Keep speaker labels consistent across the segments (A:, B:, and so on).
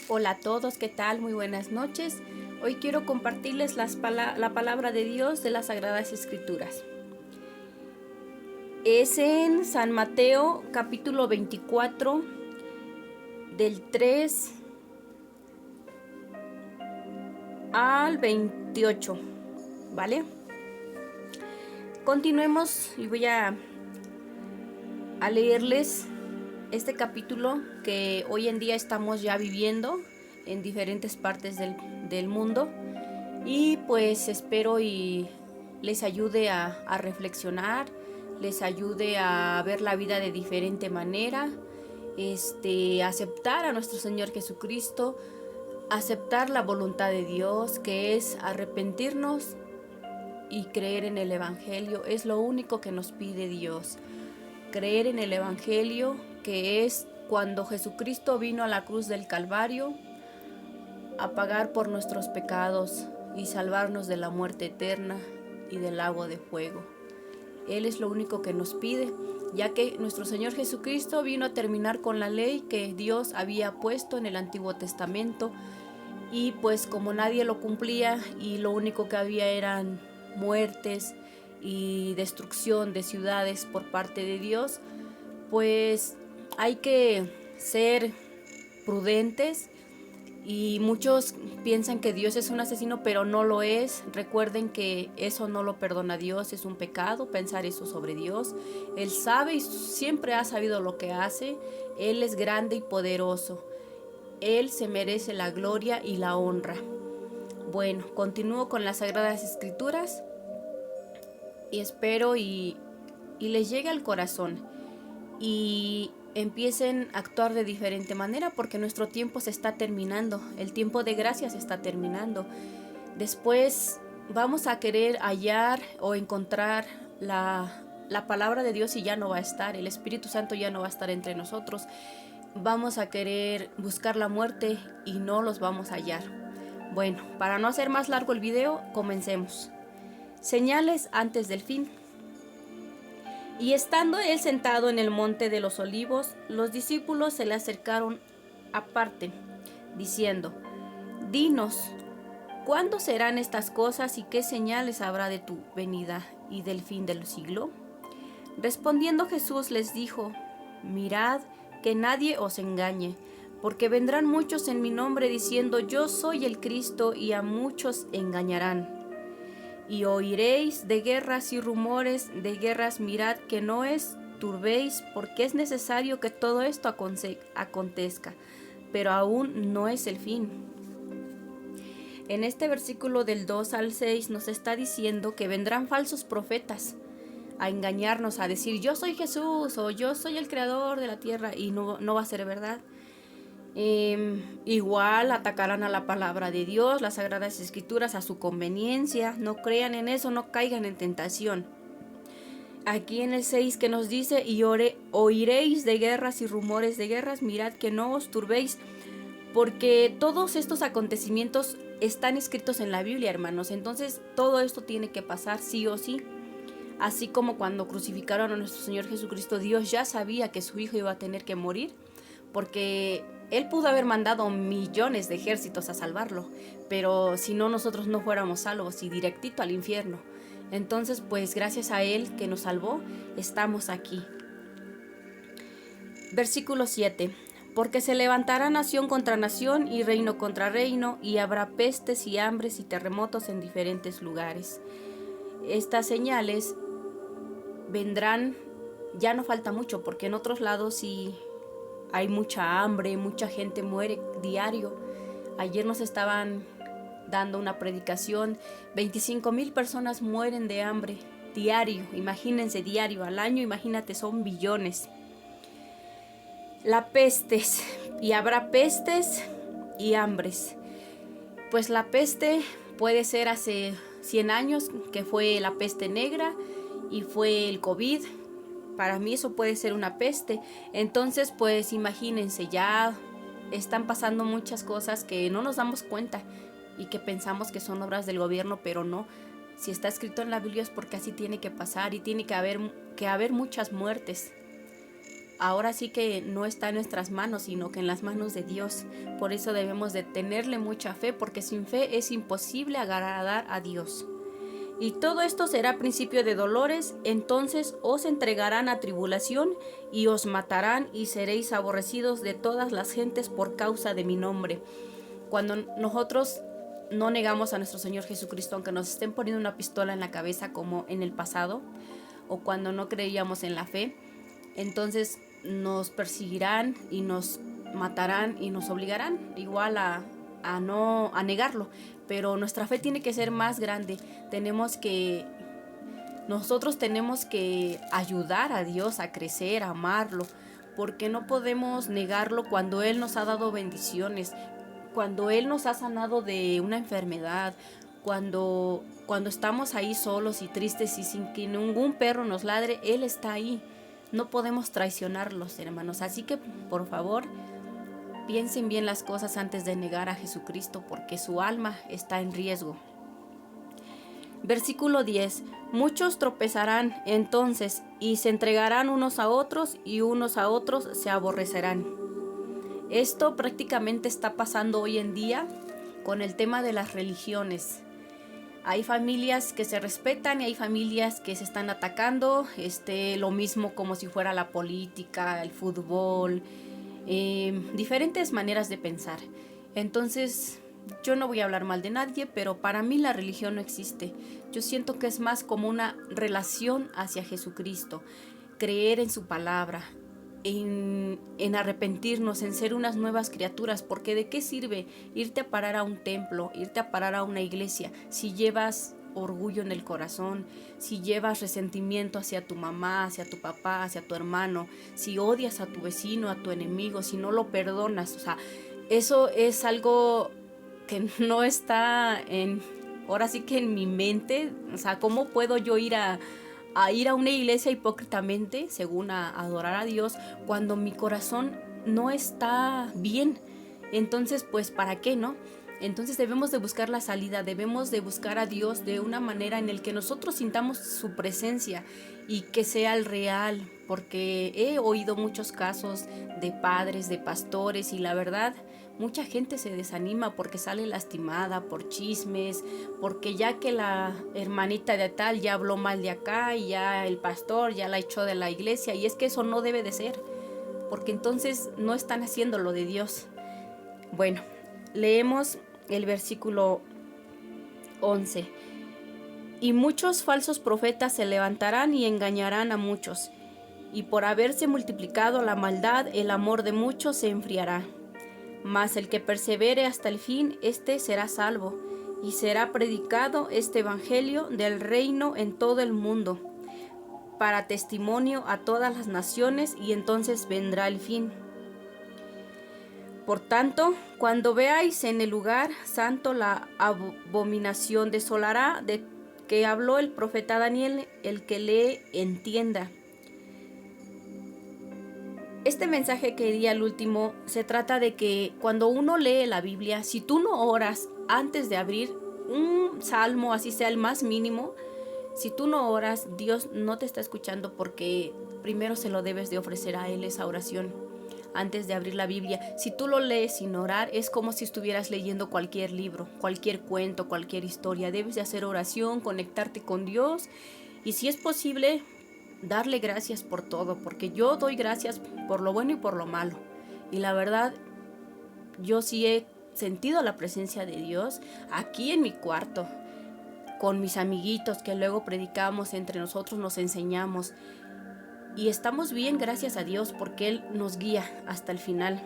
A: Hola a todos, ¿qué tal? Muy buenas noches. Hoy quiero compartirles la palabra de Dios de las Sagradas Escrituras. Es en San Mateo capítulo 24 del 3 al 28, ¿vale? Continuemos y voy a leerles este capítulo que hoy en día estamos ya viviendo en diferentes partes del mundo, y pues espero y les ayude a reflexionar, les ayude a ver la vida de diferente manera, aceptar a nuestro Señor Jesucristo, aceptar la voluntad de Dios, que es arrepentirnos y creer en el Evangelio. Es lo único que nos pide Dios. Creer en el Evangelio, que es cuando Jesucristo vino a la cruz del Calvario a pagar por nuestros pecados y salvarnos de la muerte eterna y del lago de fuego. Él es lo único que nos pide, ya que nuestro Señor Jesucristo vino a terminar con la ley que Dios había puesto en el Antiguo Testamento, y pues como nadie lo cumplía y lo único que había eran muertes y destrucción de ciudades por parte de Dios, pues hay que ser prudentes. Y muchos piensan que Dios es un asesino, pero no lo es. Recuerden que eso no lo perdona Dios, es un pecado pensar eso sobre Dios. Él sabe y siempre ha sabido lo que hace. Él es grande y poderoso. Él se merece la gloria y la honra. Bueno, continúo con las Sagradas Escrituras y espero y les llegue al corazón y empiecen a actuar de diferente manera, porque nuestro tiempo se está terminando, el tiempo de gracia se está terminando. Después vamos a querer hallar o encontrar la palabra de Dios y ya no va a estar, el Espíritu Santo ya no va a estar entre nosotros. Vamos a querer buscar la muerte y no los vamos a hallar. Bueno, para no hacer más largo el video, comencemos. Señales antes del fin. Y estando él sentado en el monte de los olivos, los discípulos se le acercaron aparte, diciendo: Dinos, ¿cuándo serán estas cosas y qué señales habrá de tu venida y del fin del siglo? Respondiendo Jesús les dijo: Mirad que nadie os engañe, porque vendrán muchos en mi nombre diciendo: Yo soy el Cristo, y a muchos engañarán. Y oiréis de guerras y rumores de guerras. Mirad que no os turbéis, porque es necesario que todo esto acontezca, pero aún no es el fin. En este versículo del 2 al 6 nos está diciendo que vendrán falsos profetas a engañarnos, a decir: yo soy Jesús, o yo soy el creador de la tierra, y no va a ser verdad. Igual atacarán a la palabra de Dios, las Sagradas Escrituras, a su conveniencia. No crean en eso, no caigan en tentación. Aquí en el 6 que nos dice: y oiréis de guerras y rumores de guerras, mirad que no os turbéis, porque todos estos acontecimientos están escritos en la Biblia, hermanos. Entonces todo esto tiene que pasar sí o sí. Así como cuando crucificaron a nuestro Señor Jesucristo, Dios ya sabía que su Hijo iba a tener que morir, porque Él pudo haber mandado millones de ejércitos a salvarlo, pero si no, nosotros no fuéramos salvos y directito al infierno. Entonces, pues gracias a Él que nos salvó, estamos aquí. Versículo 7. Porque se levantará nación contra nación y reino contra reino, y habrá pestes y hambres y terremotos en diferentes lugares. Estas señales vendrán, ya no falta mucho, porque en otros lados sí hay mucha hambre, mucha gente muere diario. Ayer nos estaban dando una predicación, 25,000 personas mueren de hambre diario, imagínense, diario, al año, imagínate, son billones. La pestes, y habrá pestes y hambres. Pues la peste puede ser hace 100 años, que fue la peste negra y fue el COVID. Para mí eso puede ser una peste. Entonces, pues imagínense, ya están pasando muchas cosas que no nos damos cuenta y que pensamos que son obras del gobierno, pero no. Si está escrito en la Biblia es porque así tiene que pasar, y tiene que haber muchas muertes. ahora sí que no está en nuestras manos, sino que en las manos de Dios. Por eso debemos de tenerle mucha fe, porque sin fe es imposible agradar a Dios. Y todo esto será principio de dolores, entonces os entregarán a tribulación y os matarán y seréis aborrecidos de todas las gentes por causa de mi nombre. Cuando nosotros no negamos a nuestro Señor Jesucristo, aunque nos estén poniendo una pistola en la cabeza como en el pasado, o cuando no creíamos en la fe, entonces nos perseguirán y nos matarán y nos obligarán igual a negarlo. Pero nuestra fe tiene que ser más grande. Nosotros tenemos que ayudar a Dios a crecer, a amarlo, porque no podemos negarlo cuando Él nos ha dado bendiciones, cuando Él nos ha sanado de una enfermedad, cuando estamos ahí solos y tristes y sin que ningún perro nos ladre, Él está ahí. No podemos traicionarlos, hermanos. Así que, por favor, piensen bien las cosas antes de negar a Jesucristo, porque su alma está en riesgo. Versículo 10. Muchos tropezarán entonces y se entregarán unos a otros y unos a otros se aborrecerán. Esto prácticamente está pasando hoy en día con el tema de las religiones. Hay familias que se respetan y hay familias que se están atacando, lo mismo como si fuera la política, el fútbol, diferentes maneras de pensar. Entonces, yo no voy a hablar mal de nadie, pero para mí la religión no existe. Yo siento que es más como una relación hacia Jesucristo, creer en su palabra, en arrepentirnos, en ser unas nuevas criaturas, porque ¿de qué sirve irte a parar a un templo, irte a parar a una iglesia, si llevas orgullo en el corazón, si llevas resentimiento hacia tu mamá, hacia tu papá, hacia tu hermano, si odias a tu vecino, a tu enemigo, si no lo perdonas? O sea, eso es algo que no está ahora sí que en mi mente. O sea, ¿cómo puedo yo ir a una iglesia hipócritamente, según a adorar a Dios, cuando mi corazón no está bien? Entonces, pues, ¿para qué, no? Entonces debemos de buscar la salida, debemos de buscar a Dios de una manera en el que nosotros sintamos su presencia y que sea el real, porque he oído muchos casos de padres, de pastores, y la verdad, mucha gente se desanima porque sale lastimada por chismes, porque ya que la hermanita de tal ya habló mal de acá y ya el pastor ya la echó de la iglesia, y es que eso no debe de ser, porque entonces no están haciendo lo de Dios. Bueno, leemos el versículo 11. Y muchos falsos profetas se levantarán y engañarán a muchos, y por haberse multiplicado la maldad, el amor de muchos se enfriará. Mas el que persevere hasta el fin, éste será salvo, y será predicado este evangelio del reino en todo el mundo, para testimonio a todas las naciones, y entonces vendrá el fin. Por tanto, cuando veáis en el lugar santo la abominación desolará de que habló el profeta Daniel, el que lee entienda. Este mensaje que di al último se trata de que cuando uno lee la Biblia, si tú no oras antes de abrir un salmo, así sea el más mínimo, si tú no oras, Dios no te está escuchando, porque primero se lo debes de ofrecer a Él esa oración antes de abrir la Biblia. Si tú lo lees sin orar, es como si estuvieras leyendo cualquier libro, cualquier cuento, cualquier historia. Debes de hacer oración, conectarte con Dios, y si es posible, darle gracias por todo, porque yo doy gracias por lo bueno y por lo malo. Y la verdad, yo sí he sentido la presencia de Dios aquí en mi cuarto, con mis amiguitos que luego predicamos entre nosotros, nos enseñamos. Y estamos bien, gracias a Dios, porque Él nos guía hasta el final.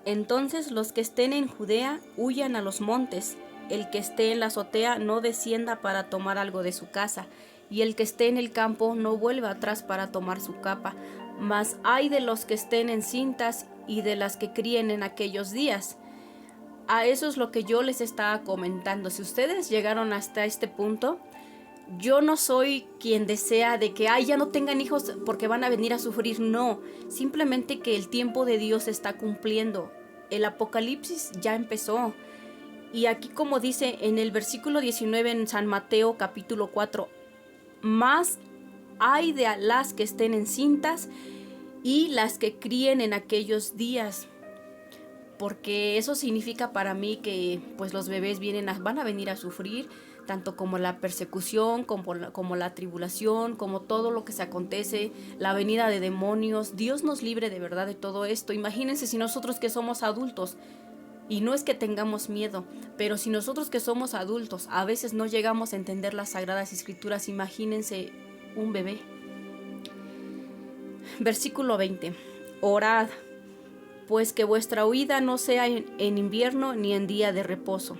A: Entonces los que estén en Judea huyan a los montes. El que esté en la azotea no descienda para tomar algo de su casa, y el que esté en el campo no vuelva atrás para tomar su capa. Mas ay de los que estén en cintas y de las que críen en aquellos días. A eso es lo que yo les estaba comentando. Si ustedes llegaron hasta este punto, yo no soy quien desea de que ya no tengan hijos porque van a venir a sufrir. No, simplemente que el tiempo de Dios se está cumpliendo. El apocalipsis ya empezó. Y aquí, como dice en el versículo 19 en San Mateo capítulo 4, más hay de las que estén encintas y las que críen en aquellos días, porque eso significa para mí que pues los bebés van a venir a sufrir, tanto como la persecución, como la tribulación, como todo lo que se acontece, la venida de demonios. Dios nos libre de verdad de todo esto. Imagínense si nosotros que somos adultos, y no es que tengamos miedo, pero si nosotros que somos adultos a veces no llegamos a entender las Sagradas Escrituras, imagínense un bebé. Versículo 20. Orad, pues que vuestra huida no sea en invierno ni en día de reposo.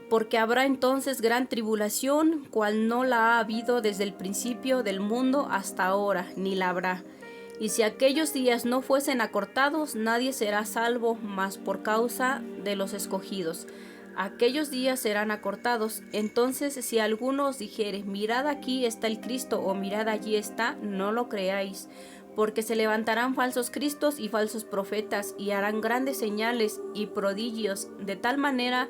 A: Porque habrá entonces gran tribulación, cual no la ha habido desde el principio del mundo hasta ahora, ni la habrá. Y si aquellos días no fuesen acortados, nadie será salvo, mas por causa de los escogidos. Aquellos días serán acortados. Entonces, si alguno os dijere, mirad aquí está el Cristo, o mirad allí está, no lo creáis. Porque se levantarán falsos cristos y falsos profetas, y harán grandes señales y prodigios, de tal manera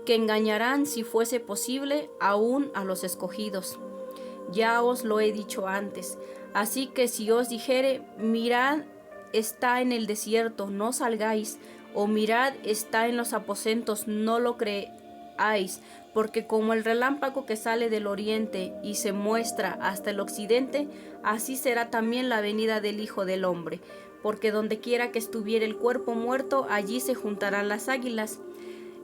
A: que engañarán, si fuese posible, aún a los escogidos. Ya os lo he dicho antes. Así que si os dijere, mirad, está en el desierto, no salgáis, o mirad, está en los aposentos, no lo creáis, porque como el relámpago que sale del oriente y se muestra hasta el occidente, así será también la venida del Hijo del Hombre. Porque donde quiera que estuviera el cuerpo muerto, allí se juntarán las águilas.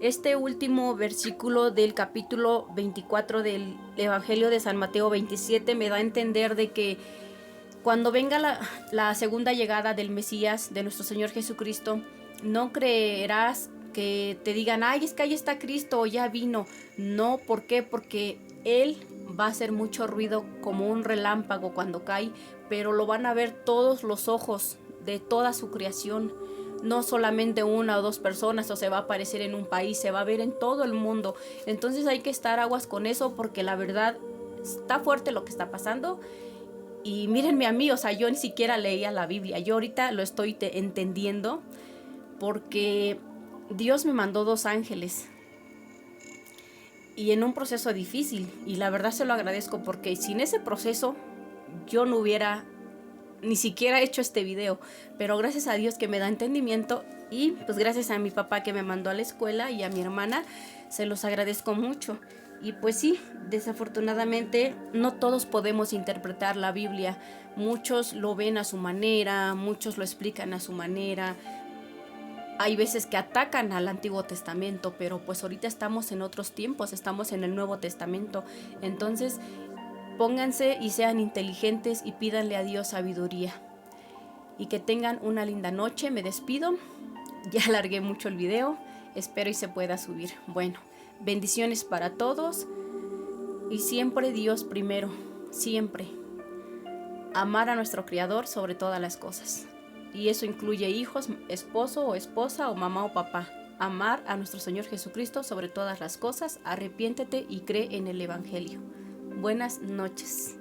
A: Este último versículo del capítulo 24 del Evangelio de San Mateo 27 me da a entender de que cuando venga la segunda llegada del Mesías, de nuestro Señor Jesucristo, no creerás que te digan, ay, es que ahí está Cristo, o ya vino. No, ¿por qué? Porque Él va a hacer mucho ruido como un relámpago cuando cae, pero lo van a ver todos los ojos de toda su creación. No solamente una o dos personas, o se va a aparecer en un país, se va a ver en todo el mundo. Entonces hay que estar aguas con eso, porque la verdad está fuerte lo que está pasando. Y mírenme a mí, o sea, yo ni siquiera leía la Biblia. Yo ahorita lo estoy entendiendo, porque Dios me mandó 2 ángeles y en un proceso difícil, y la verdad se lo agradezco, porque sin ese proceso yo no hubiera ni siquiera hecho este video, pero gracias a Dios que me da entendimiento, y pues gracias a mi papá que me mandó a la escuela y a mi hermana, se los agradezco mucho. Y pues sí, desafortunadamente no todos podemos interpretar la Biblia. Muchos lo ven a su manera, muchos lo explican a su manera. Hay veces que atacan al Antiguo Testamento, pero pues ahorita estamos en otros tiempos, estamos en el Nuevo Testamento. Entonces, pónganse y sean inteligentes y pídanle a Dios sabiduría. Y que tengan una linda noche. Me despido. Ya alargué mucho el video. Espero y se pueda subir. Bueno, bendiciones para todos. Y siempre Dios primero. Siempre. Amar a nuestro Creador sobre todas las cosas. Y eso incluye hijos, esposo o esposa, o mamá o papá. Amar a nuestro Señor Jesucristo sobre todas las cosas. Arrepiéntete y cree en el Evangelio. Buenas noches.